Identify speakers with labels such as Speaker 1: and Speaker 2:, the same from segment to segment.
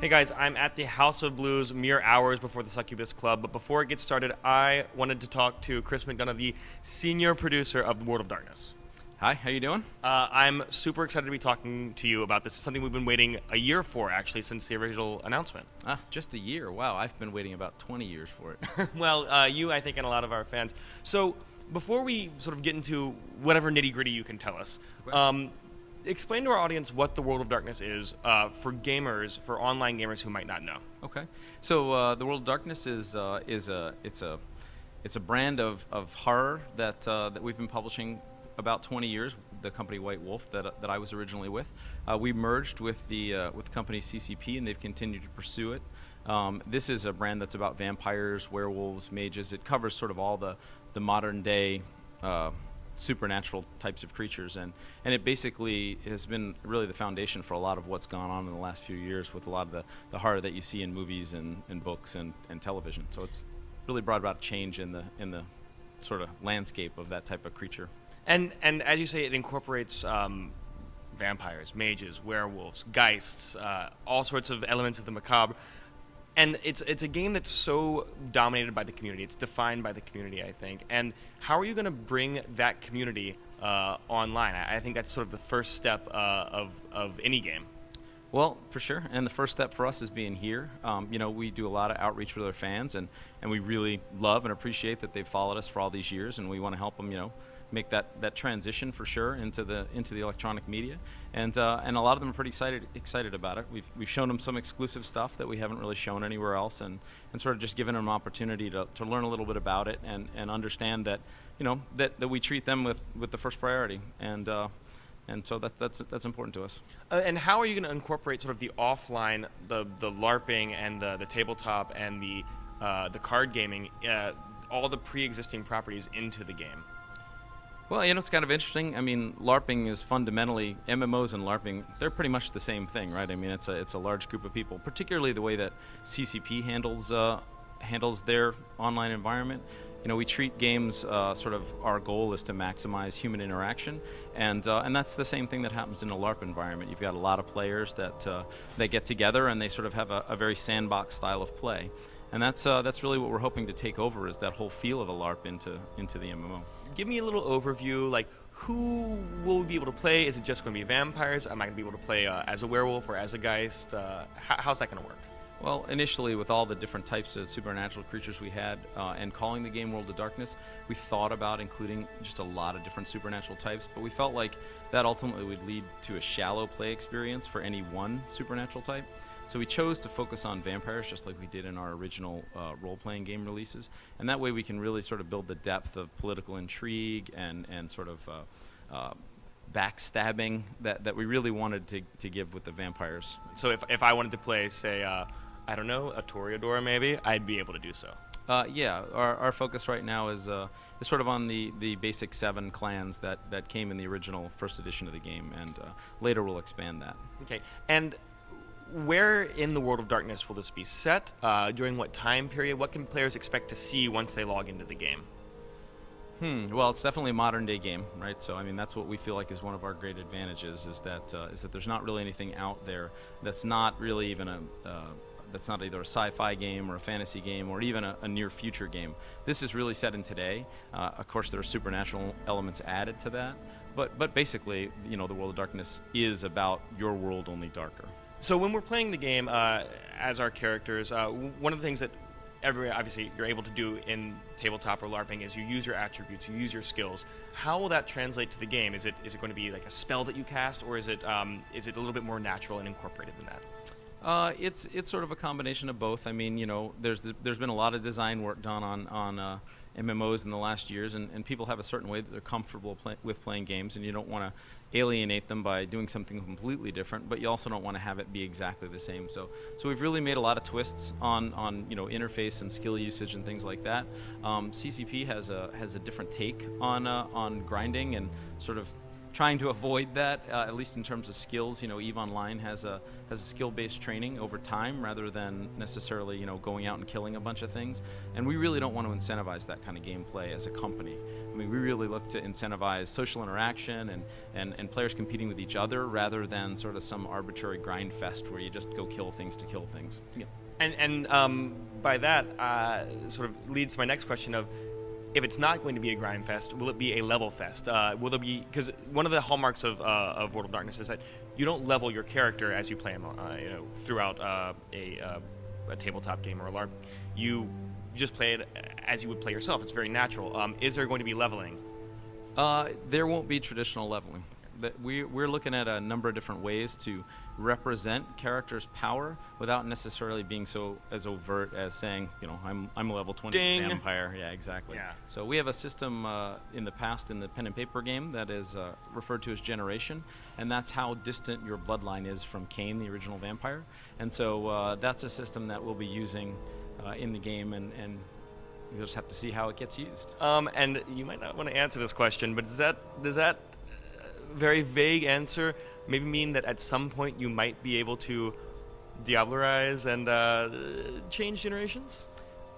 Speaker 1: Hey guys, I'm at the House of Blues mere hours before the Succubus Club, but before it gets started, I wanted to talk to Chris McDonough, the senior producer of The World of Darkness.
Speaker 2: Hi, how you doing?
Speaker 1: I'm super excited to be talking to you about this. It's something we've been waiting a year for, actually, since the original announcement.
Speaker 2: Just a year. Wow, I've been waiting about 20 years for it.
Speaker 1: Well, you, I think, and a lot of our fans. So, before we sort of get into whatever nitty-gritty you can tell us, explain to our audience what the World of Darkness is for gamers, for online gamers who might not know.
Speaker 2: Okay, so the World of Darkness is a brand of horror that we've been publishing about 20 years. The company White Wolf that I was originally with, we merged with the company CCP, and they've continued to pursue it. This is a brand that's about vampires, werewolves, mages. It covers sort of all the modern day supernatural types of creatures, and it basically has been really the foundation for a lot of what's gone on in the last few years with a lot of the horror that you see in movies and books and television. So it's really brought about change in the sort of landscape of that type of creature.
Speaker 1: And as you say, it incorporates vampires, mages, werewolves, geists, all sorts of elements of the macabre. And it's a game that's so dominated by the community. It's defined by the community, I think. And how are you going to bring that community online? I think that's sort of the first step of any game.
Speaker 2: Well, for sure. And the first step for us is being here. We do a lot of outreach with our fans, and we really love and appreciate that they've followed us for all these years, and we want to help them, make that transition for sure into the electronic media, and a lot of them are pretty excited about it. We've shown them some exclusive stuff that we haven't really shown anywhere else, and sort of just given them an opportunity to learn a little bit about it and understand that that we treat them with the first priority, and so that's important to us.
Speaker 1: And how are you going to incorporate sort of the offline, the LARPing and the tabletop and the card gaming, all the pre-existing properties into the game?
Speaker 2: Well, it's kind of interesting. I mean, LARPing is fundamentally, MMOs and LARPing, they're pretty much the same thing, right? I mean, it's a large group of people, particularly the way that CCP handles their online environment. We treat games sort of, our goal is to maximize human interaction, and that's the same thing that happens in a LARP environment. You've got a lot of players that get together, and they sort of have a very sandbox style of play. And that's really what we're hoping to take over, is that whole feel of a LARP into the MMO.
Speaker 1: Give me a little overview, like who will we be able to play? Is it just going to be vampires? Am I going to be able to play as a werewolf or as a geist? How's that going to work?
Speaker 2: Well, initially, with all the different types of supernatural creatures we had, and calling the game World of Darkness, we thought about including just a lot of different supernatural types, but we felt like that ultimately would lead to a shallow play experience for any one supernatural type. So we chose to focus on vampires, just like we did in our original role-playing game releases, and that way we can really sort of build the depth of political intrigue and sort of backstabbing that we really wanted to give with the vampires.
Speaker 1: So if I wanted to play, say, I don't know, a Toreador maybe, I'd be able to do so.
Speaker 2: Yeah, our focus right now is sort of on the basic 7 clans that came in the original first edition of the game, and later we'll expand that.
Speaker 1: Okay, and where in the World of Darkness will this be set? During what time period? What can players expect to see once they log into the game?
Speaker 2: Well, it's definitely a modern day game, right? So I mean, that's what we feel like is one of our great advantages, is that there's not really anything out there that's not really even that's not either a sci-fi game or a fantasy game or even a near future game. This is really set in today. Of course, there are supernatural elements added to that, but basically, the World of Darkness is about your world, only darker.
Speaker 1: So when we're playing the game as our characters, one of the things that obviously you're able to do in tabletop or LARPing is you use your attributes, you use your skills. How will that translate to the game? Is it going to be like a spell that you cast, or is it a little bit more natural and incorporated than that?
Speaker 2: It's sort of a combination of both. I mean, there's been a lot of design work done on MMOs in the last years, and people have a certain way that they're comfortable with playing games, and you don't want to alienate them by doing something completely different, but you also don't want to have it be exactly the same. So we've really made a lot of twists on interface and skill usage and things like that. CCP has a different take on grinding and sort of trying to avoid that, at least in terms of skills. You know, EVE Online has a skill-based training over time rather than necessarily, you know, going out and killing a bunch of things. And we really don't want to incentivize that kind of gameplay as a company. I mean, we really look to incentivize social interaction and players competing with each other rather than sort of some arbitrary grind fest where you just go kill things to kill things.
Speaker 1: Yeah. And by that, sort of leads to my next question of, if it's not going to be a grind fest, will it be a level fest? Will there be, because one of the hallmarks of World of Darkness is that you don't level your character as you play him, you know, throughout a tabletop game or a LARP. You just play it as you would play yourself. It's very natural. Is there going to be leveling?
Speaker 2: There won't be traditional leveling. We're looking at a number of different ways to represent characters' power without necessarily being so as overt as saying, you know, I'm a level 20
Speaker 1: Ding.
Speaker 2: vampire. Yeah, exactly.
Speaker 1: Yeah.
Speaker 2: So we have a system in the past in the pen and paper game that is referred to as generation, and that's how distant your bloodline is from Cain, the original vampire. And so that's a system that we'll be using in the game, and you'll just have to see how it gets used.
Speaker 1: And you might not want to answer this question, but does that very vague answer maybe mean that at some point you might be able to Diablerize and change generations?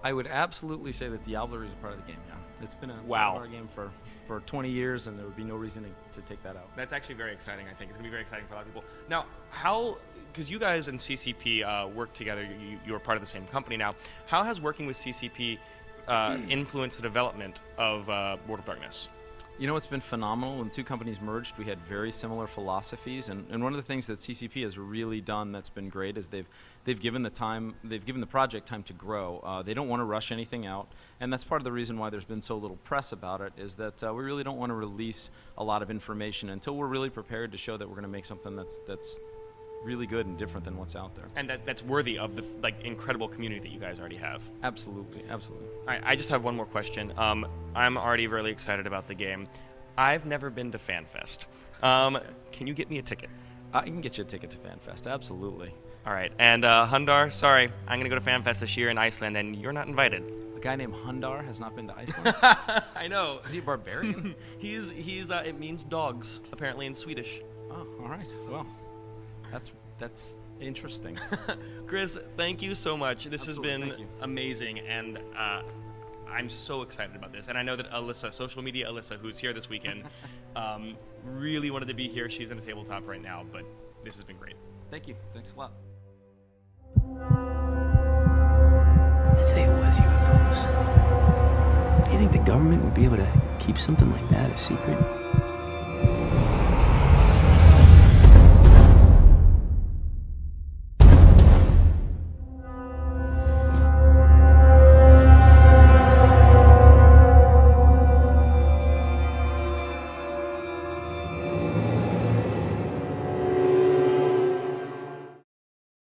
Speaker 2: I would absolutely say that Diablerie is a part of the game, yeah. It's been a part of our game for 20 years, and there would be no reason to take that out.
Speaker 1: That's actually very exciting, I think. It's going to be very exciting for a lot of people. Now, how, because you guys and CCP work together, you're part of the same company now, how has working with CCP influenced the development of World of Darkness?
Speaker 2: You know, it's been phenomenal. When two companies merged, we had very similar philosophies, and one of the things that CCP has really done that's been great is they've given the project time to grow. They don't want to rush anything out, and that's part of the reason why there's been so little press about it, is that we really don't want to release a lot of information until we're really prepared to show that we're going to make something that's really good and different than what's out there.
Speaker 1: And that's worthy of the incredible community that you guys already have.
Speaker 2: Absolutely, absolutely.
Speaker 1: All right, I just have one more question. I'm already really excited about the game. I've never been to FanFest. Can you get me a ticket?
Speaker 2: I can get you a ticket to FanFest, absolutely.
Speaker 1: All right, and Hundar, sorry, I'm going to go to FanFest this year in Iceland, and you're not invited.
Speaker 2: A guy named Hundar has not been to Iceland?
Speaker 1: I know.
Speaker 2: Is he a barbarian?
Speaker 1: he's it means dogs, apparently in Swedish.
Speaker 2: Oh, all right. Well, that's interesting.
Speaker 1: Chris, thank you so much. This
Speaker 2: Absolutely,
Speaker 1: has been amazing, and I'm so excited about this. And I know that Alyssa, social media Alyssa, who's here this weekend, really wanted to be here. She's in a tabletop right now, but this has been great.
Speaker 2: Thank you. Thanks a lot.
Speaker 3: Let's say it was UFOs. Do you think the government would be able to keep something like that a secret?